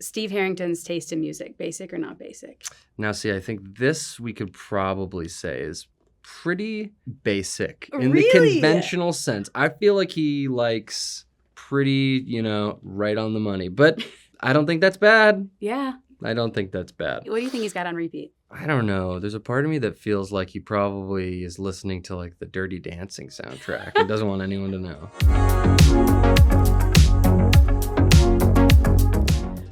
Steve Harrington's taste in music, basic or not basic? Now, see, I think this we could probably say is pretty basic in the conventional sense. I feel like he likes pretty, right on the money. But I don't think that's bad. Yeah. I don't think that's bad. What do you think he's got on repeat? I don't know. There's a part of me that feels like he probably is listening to like the Dirty Dancing soundtrack and doesn't want anyone to know.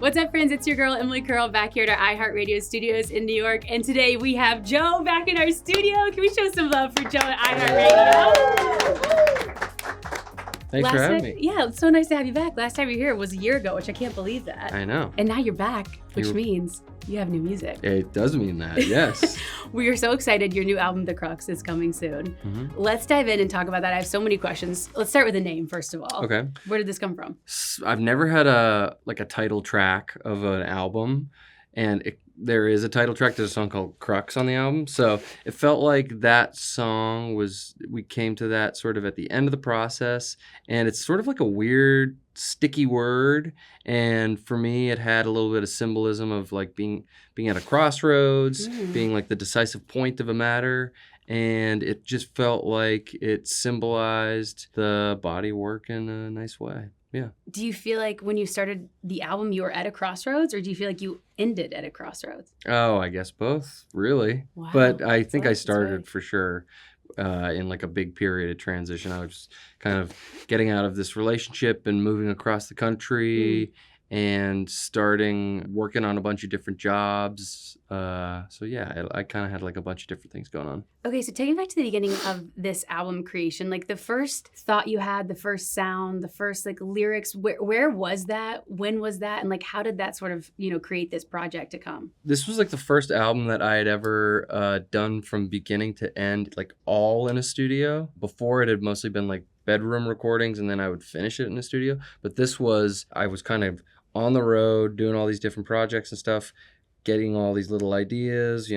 What's up, friends? It's your girl, Emily Curl, back here at our iHeartRadio studios in New York. And today we have Joe back in our studio. Can we show some love for Joe at iHeartRadio? Thanks for having me. Yeah, it's so nice to have you back. Last time you were here was a year ago, which I can't believe that. I know. And now you're back, which means you have new music. It does mean that, yes. We are so excited. Your new album, The Crux, is coming soon. Mm-hmm. Let's dive in and talk about that. I have so many questions. Let's start with the name, first of all. Okay. Where did this come from? I've never had a title track of an album, and there is a title track. There's a song called Crux on the album. So it felt like that song we came to that sort of at the end of the process. And it's sort of like a weird, sticky word. And for me, it had a little bit of symbolism of like being at a crossroads, being like the decisive point of a matter. And it just felt like it symbolized the body work in a nice way. Yeah. Do you feel like when you started the album, you were at a crossroads, or do you feel like you ended at a crossroads? Oh, I guess both, really. Wow. But I think I started for sure in like a big period of transition. I was just kind of getting out of this relationship and moving across the country and starting working on a bunch of different jobs. So yeah, I kind of had like a bunch of different things going on. Okay, so taking back to the beginning of this album creation, like the first thought you had, the first sound, the first like lyrics, where was that? When was that? And like how did that sort of, create this project to come? This was like the first album that I had ever done from beginning to end, like all in a studio. Before it had mostly been like bedroom recordings and then I would finish it in a studio. But I was kind of on the road doing all these different projects and stuff, getting all these little ideas,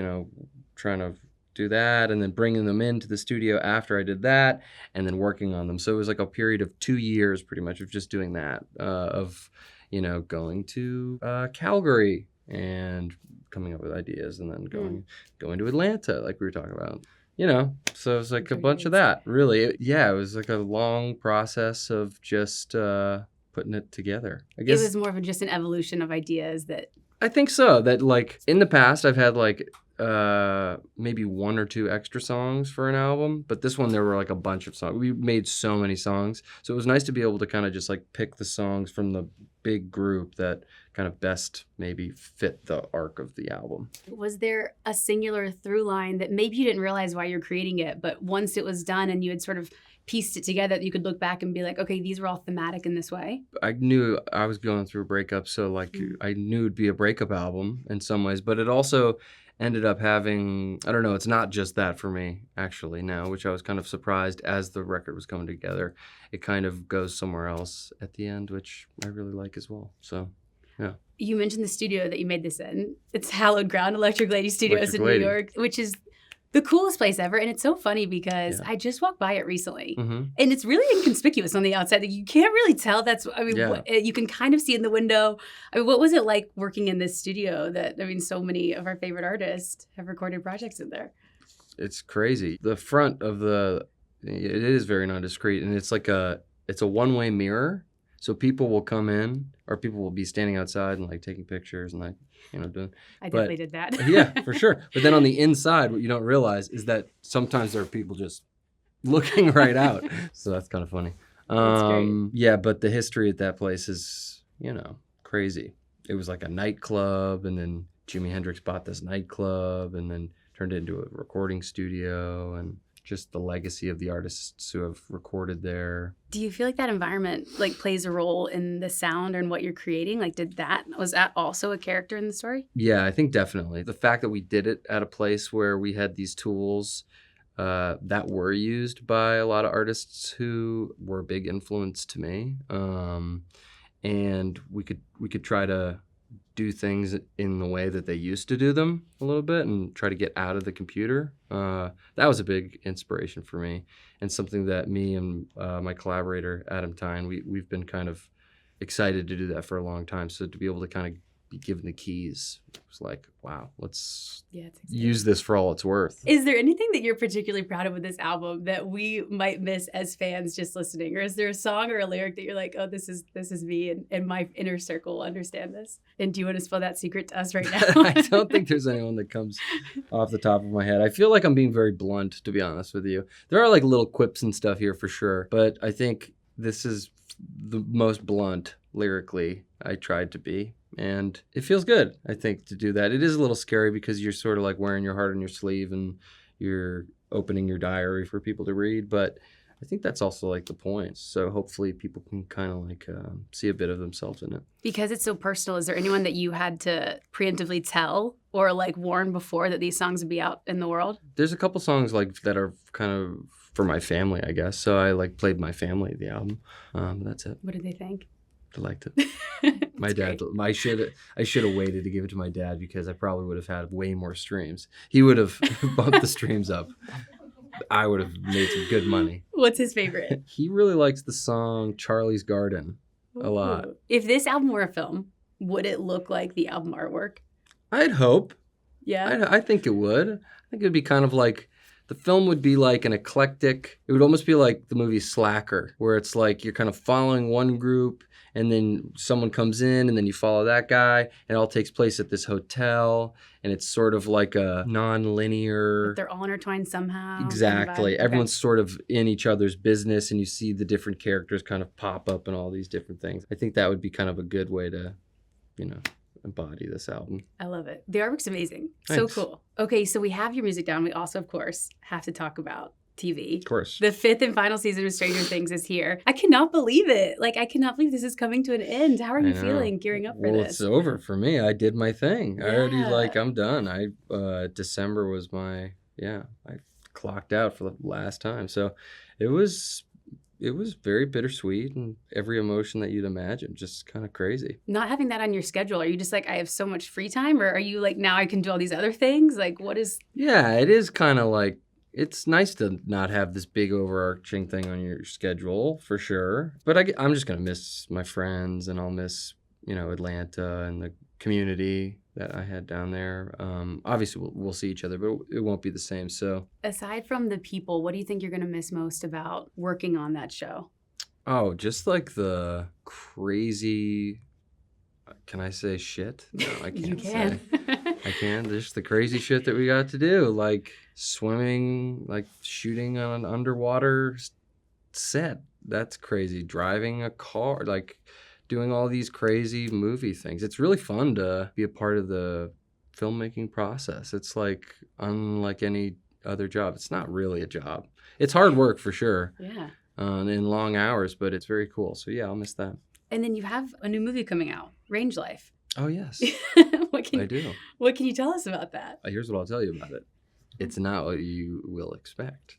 trying to do that and then bringing them into the studio after I did that and then working on them. So it was like a period of 2 years pretty much of just doing that, going to Calgary and coming up with ideas and then going to Atlanta like we were talking about. So it was like a bunch of that, really. It was like a long process of just putting it together. I guess it was more of just an evolution of ideas that... I think so. That like in the past I've had like maybe 1 or 2 extra songs for an album, but this one there were like a bunch of songs. We made so many songs, so it was nice to be able to kind of just like pick the songs from the big group that kind of best maybe fit the arc of the album. Was there a singular through line that maybe you didn't realize why you're creating it, but once it was done and you had sort of pieced it together, you could look back and be like, okay, these were all thematic in this way? I knew I was going through a breakup, so like I knew it'd be a breakup album in some ways, but it also ended up having, I don't know, it's not just that for me actually now, which I was kind of surprised as the record was coming together. It kind of goes somewhere else at the end, which I really like as well. So, yeah. You mentioned the studio that you made this in. It's Hallowed Ground, Electric Lady Studios in New York, which is the coolest place ever. And it's so funny because I just walked by it recently. And it's really inconspicuous on the outside. You can't really tell you can kind of see in the window. What was it like working in this studio that, so many of our favorite artists have recorded projects in there? It's crazy. The front of it is very non-discreet, and it's a one-way mirror. So people will come in or people will be standing outside and like taking pictures and like, doing. I definitely did that. Yeah, for sure. But then on the inside, what you don't realize is that sometimes there are people just looking right out. So that's kind of funny. That's great. Yeah, but the history at that place is, crazy. It was like a nightclub, and then Jimi Hendrix bought this nightclub and then turned it into a recording studio, and just the legacy of the artists who have recorded there. Do you feel like that environment plays a role in the sound and what you're creating? Was that also a character in the story? Yeah, I think definitely. The fact that we did it at a place where we had these tools that were used by a lot of artists who were a big influence to me. And we could try to do things in the way that they used to do them a little bit and try to get out of the computer. That was a big inspiration for me, and something that me and my collaborator, Adam Tyne, we've been kind of excited to do that for a long time. So to be able to kind of be given the keys. It was like, wow, let's it's use this for all it's worth. Is there anything that you're particularly proud of with this album that we might miss as fans just listening? Or is there a song or a lyric that you're like, oh, this is me and my inner circle will understand this? And do you want to spill that secret to us right now? I don't think there's anyone that comes off the top of my head. I feel like I'm being very blunt, to be honest with you. There are like little quips and stuff here for sure, but I think this is the most blunt lyrically I tried to be. And it feels good, I think, to do that. It is a little scary because you're sort of like wearing your heart on your sleeve and you're opening your diary for people to read. But I think that's also like the point. So hopefully people can kind of like see a bit of themselves in it. Because it's so personal, is there anyone that you had to preemptively tell or like warn before that these songs would be out in the world? There's a couple songs like that are kind of for my family, I guess. So I like played my family the album. That's it. What did they think? They liked it. My dad. I should have waited to give it to my dad because I probably would have had way more streams. He would have bumped the streams up. I would have made some good money. What's his favorite? He really likes the song Charlie's Garden a lot. If this album were a film, would it look like the album artwork? I'd hope. Yeah? I think it would. I think it would be kind of like, the film would be like an eclectic, it would almost be like the movie Slacker, where it's like you're kind of following one group and then someone comes in and then you follow that guy and it all takes place at this hotel and it's sort of like a non-linear. But they're all intertwined somehow. Exactly. Okay. Everyone's sort of in each other's business and you see the different characters kind of pop up and all these different things. I think that would be kind of a good way to, embody this album. I love it. The artwork's amazing. Thanks. So cool. Okay, so we have your music down. We also, of course, have to talk about TV. Of course. The 5th and final season of Stranger Things is here. I cannot believe it. I cannot believe this is coming to an end. How are you feeling gearing up for this? Well, it's over for me. I did my thing. Yeah. I already, I'm done. December was I clocked out for the last time. So it was very bittersweet and every emotion that you'd imagine, just kind of crazy. Not having that on your schedule, are you just like, I have so much free time? Or are you like, now I can do all these other things? Like, what is... Yeah, it is kind of like, it's nice to not have this big overarching thing on your schedule, for sure. But I'm just going to miss my friends and I'll miss, Atlanta and the community that I had down there. Obviously, we'll see each other, but it won't be the same. So, aside from the people, what do you think you're going to miss most about working on that show? Oh, just like the crazy. Can I say shit? No, I can't. You can. I can. There's the crazy shit that we got to do, like swimming, like shooting on an underwater set. That's crazy. Driving a car, like doing all these crazy movie things. It's really fun to be a part of the filmmaking process. It's like unlike any other job. It's not really a job. It's hard work for sure. Yeah. And long hours, but it's very cool. So yeah, I'll miss that. And then you have a new movie coming out, Range Life. Oh, yes. I do. What can you tell us about that? Here's what I'll tell you about it. It's not what you will expect.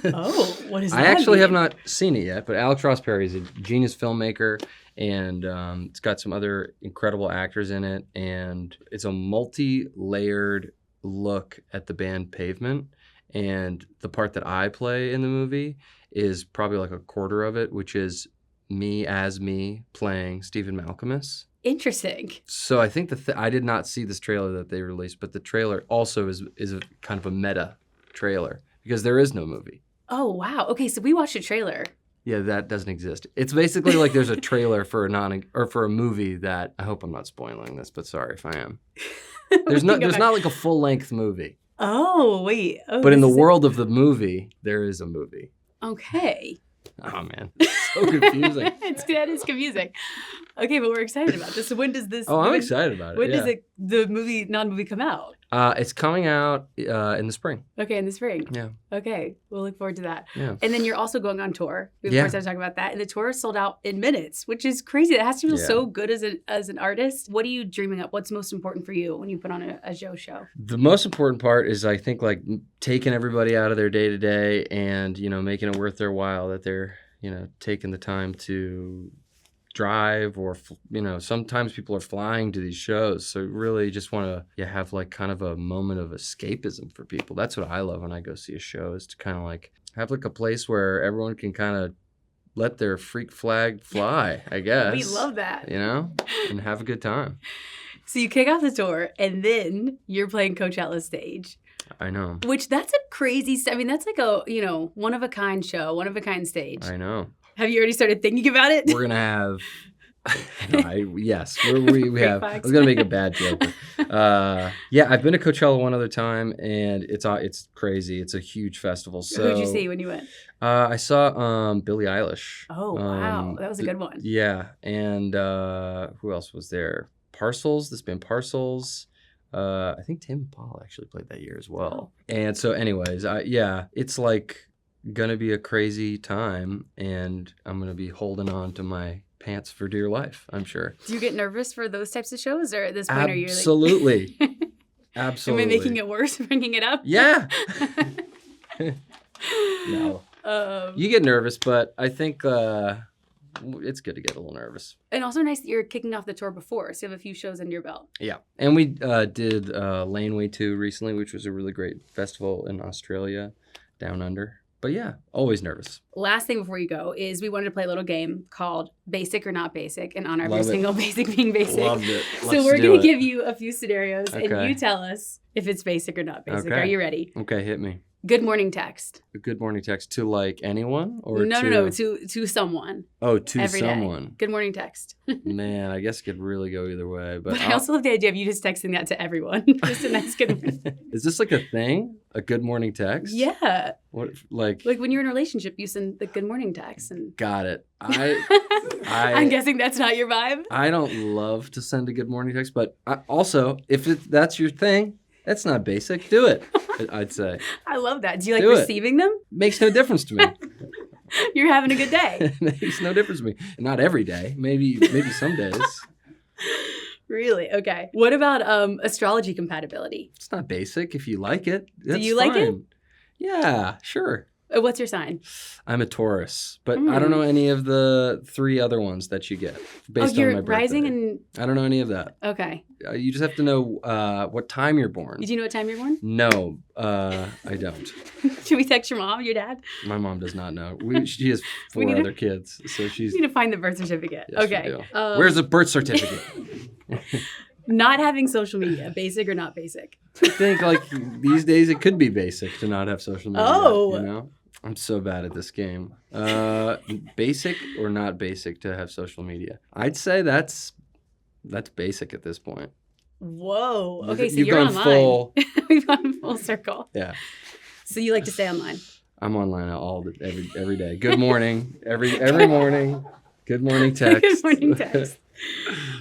Oh, what is that? I actually have not seen it yet, but Alex Ross Perry is a genius filmmaker, and it's got some other incredible actors in it, and it's a multi-layered look at the band Pavement, and the part that I play in the movie is probably like a quarter of it, which is me as me playing Stephen Malcolmus. Interesting. So I think I did not see this trailer that they released, but the trailer also is a kind of a meta trailer because there is no movie. Oh, wow. Okay, so we watched a trailer. Yeah, that doesn't exist. It's basically like there's a trailer for a movie that I hope I'm not spoiling this, but sorry if I am. There's not like a full-length movie. Oh, wait. Oh, but in the world of the movie, there is a movie. Okay. Oh, man. It's so confusing. That is confusing. Okay, but we're excited about this. So when does this... Oh, I'm excited about it. When does the non-movie come out? It's coming out in the spring. Okay, in the spring. Yeah. Okay, we'll look forward to that. Yeah. And then you're also going on tour. We, of course, have to talk about that. And the tour sold out in minutes, which is crazy. That has to feel so good as an artist. What are you dreaming up? What's most important for you when you put on a show? The most important part is, I think, like taking everybody out of their day-to-day and, making it worth their while, that they're, taking the time to drive or, sometimes people are flying to these shows. So really just want to have like kind of a moment of escapism for people. That's what I love when I go see a show, is to kind of like have like a place where everyone can kind of let their freak flag fly, I guess. We love that. And have a good time. So you kick off the tour, and then you're playing Coachella stage. I know. Which that's a crazy. I mean, that's like a one of a kind show, one of a kind stage. I know. Have you already started thinking about it? We're gonna have. Yes, we have. I was gonna make a bad joke. Yeah, I've been to Coachella one other time, and it's crazy. It's a huge festival. So who'd you see when you went? I saw Billie Eilish. Oh wow, that was a good one. Yeah, and who else was there? Parcels. This band Parcels. I think Tim and Paul actually played that year as well. Oh. And so, anyways, it's like gonna be a crazy time, and I'm gonna be holding on to my pants for dear life, I'm sure. Do you get nervous for those types of shows, or at this point Absolutely. Are you like... Absolutely. Am I making it worse, bringing it up? Yeah. No. You get nervous, but I think it's good to get a little nervous. And also nice that you're kicking off the tour before, so you have a few shows under your belt. Yeah. And we did Laneway 2 recently, which was a really great festival in Australia, down under. But yeah, always nervous. Last thing before you go is we wanted to play a little game called Basic or Not Basic in honor of your single Basic being basic. Loved it. So we're going to give you a few scenarios and you tell us if it's basic or not basic. Okay. Are you ready? Okay, hit me. Good morning text. A good morning text to like anyone or No, to someone. Oh, to every someone. Day. Good morning text. Man, I guess it could really go either way. But I also love the idea of you just texting that to everyone. Just a nice good morning. Is this like a thing? A good morning text? Yeah. What like when you're in a relationship, you send the good morning text and got it. I'm guessing that's not your vibe. I don't love to send a good morning text, but also if that's your thing, that's not basic. Do it. I'd say. I love that. Do you like receiving them? Makes no difference to me. You're having a good day. Makes no difference to me. Not every day. Maybe some days. Really? Okay. What about astrology compatibility? It's not basic if you like it. That's Do you like it? Yeah, sure. What's your sign? I'm a Taurus, but I don't know any of the 3 other ones that you get based on my birthday. Rising and... I don't know any of that. Okay. You just have to know what time you're born. Do you know what time you're born? No, I don't. Should we text your mom, your dad? My mom does not know. She has 4 other kids, so she's... We need to find the birth certificate. Yes, okay. Where's the birth certificate? Not having social media, basic or not basic? I think like these days it could be basic to not have social media. Oh. You know? I'm so bad at this game. Basic or not basic to have social media? I'd say that's basic at this point. Whoa. Okay, so you're online. We've gone full circle. Yeah. So you like to stay online? I'm online every day. Good morning. Every morning. Good morning text. Good morning text.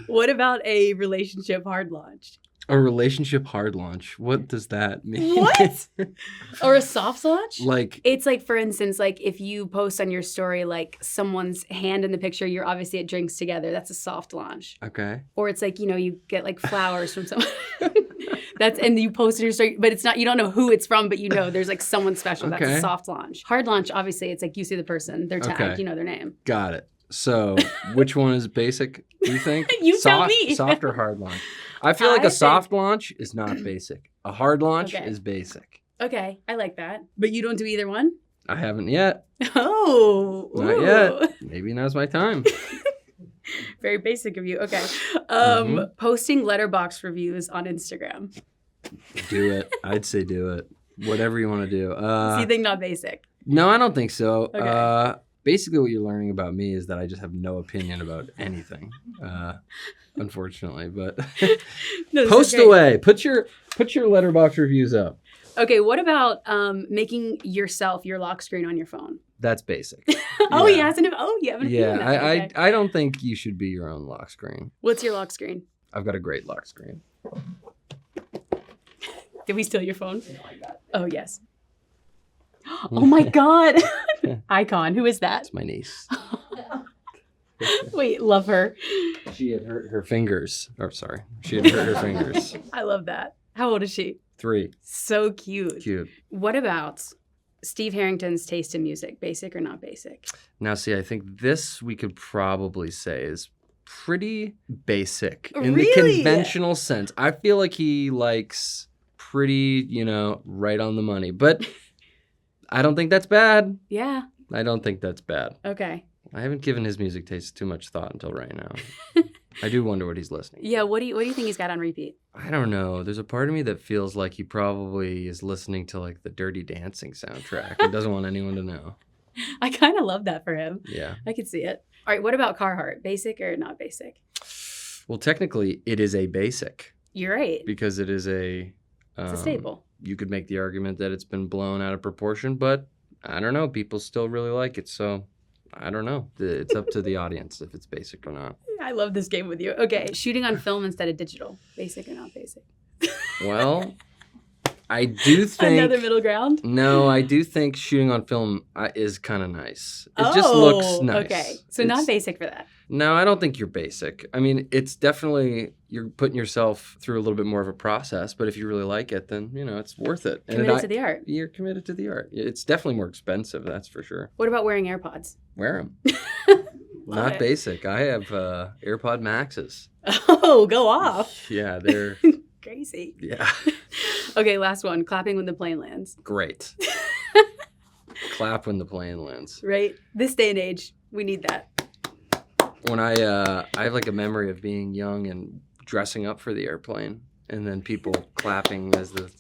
What about a relationship hard launch? A relationship hard launch. What does that mean? What? Or a soft launch? Like it's like, for instance, like if you post on your story like someone's hand in the picture, you're obviously at drinks together. That's a soft launch. Okay. Or it's like, you get like flowers from someone. And you post in your story, but it's not, you don't know who it's from, but there's like someone special. Okay. That's a soft launch. Hard launch, obviously, it's like you see the person, they're tagged, okay. you know their name. Got it. So which one is basic, do you think? Tell me. Soft or hard launch? I feel like a soft launch is not basic. A hard launch is basic. Okay, I like that. But you don't do either one? I haven't yet. Oh. Not yet. Maybe now's my time. Very basic of you. Okay. Posting letterbox reviews on Instagram. Do it. I'd say do it. Whatever you want to do. So you think not basic? No, I don't think so. Okay. Basically, what you're learning about me is that I just have no opinion about anything, unfortunately. But post away. Put your letterbox reviews up. Okay. What about making yourself your lock screen on your phone? That's basic. Oh, yeah. You haven't. Yeah, I don't think you should be your own lock screen. What's your lock screen? I've got a great lock screen. Did we steal your phone? Oh, yes. Oh my God. Icon. Who is that? It's my niece. Wait, love her. She had hurt her fingers. Oh, sorry. She had hurt her fingers. I love that. How old is she? 3. So cute. Cute. What about Steve Harrington's taste in music? Basic or not basic? Now, see, I think this we could probably say is pretty basic in the conventional sense. I feel like he likes pretty, right on the money. But I don't think that's bad. Yeah. I don't think that's bad. Okay. I haven't given his music taste too much thought until right now. I do wonder what he's listening to. Yeah, what do you think he's got on repeat? I don't know. There's a part of me that feels like he probably is listening to like the Dirty Dancing soundtrack and doesn't want anyone to know. I kind of love that for him. Yeah. I could see it. All right, what about Carhartt? Basic or not basic? Well, technically, it is a basic. You're right. Because it is a... it's a staple. You could make the argument that it's been blown out of proportion, but I don't know. People still really like it, so I don't know. It's up to the audience if it's basic or not. I love this game with you. Okay, shooting on film instead of digital. Basic or not basic? Well, I do think... Another middle ground? No, I do think shooting on film is kind of nice. It just looks nice. Okay, so not basic for that. No, I don't think you're basic. I mean, it's definitely, you're putting yourself through a little bit more of a process, but if you really like it, then, it's worth it. Committed to the art. You're committed to the art. It's definitely more expensive, that's for sure. What about wearing AirPods? Wear them. Not basic. I have AirPod Maxes. Oh, go off. Yeah, they're... crazy. Yeah. Okay, last one. Clapping when the plane lands. Great. Clap when the plane lands. Right? This day and age, we need that. When I have like a memory of being young and dressing up for the airplane, and then people clapping as the...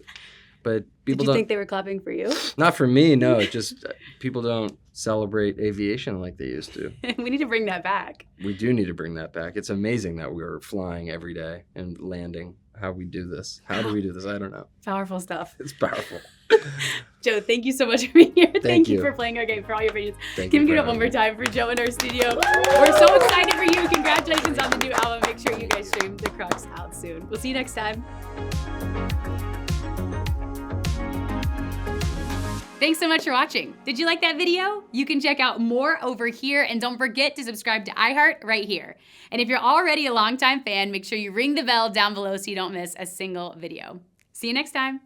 But people Did you think they were clapping for you? Not for me, no. Just people don't celebrate aviation like they used to. We need to bring that back. We do need to bring that back. It's amazing that we're flying every day and landing. How we do this. How do we do this? I don't know. Powerful stuff. It's powerful. Joe, thank you so much for being here. Thank you for playing our game, for all your opinions. Thank Give you it up one more time for Joe in our studio. We're so excited for you. Congratulations on the new album. Make sure you guys stream The Crux out soon. We'll see you next time. Thanks so much for watching. Did you like that video? You can check out more over here, and don't forget to subscribe to iHeart right here. And if you're already a longtime fan, make sure you ring the bell down below so you don't miss a single video. See you next time.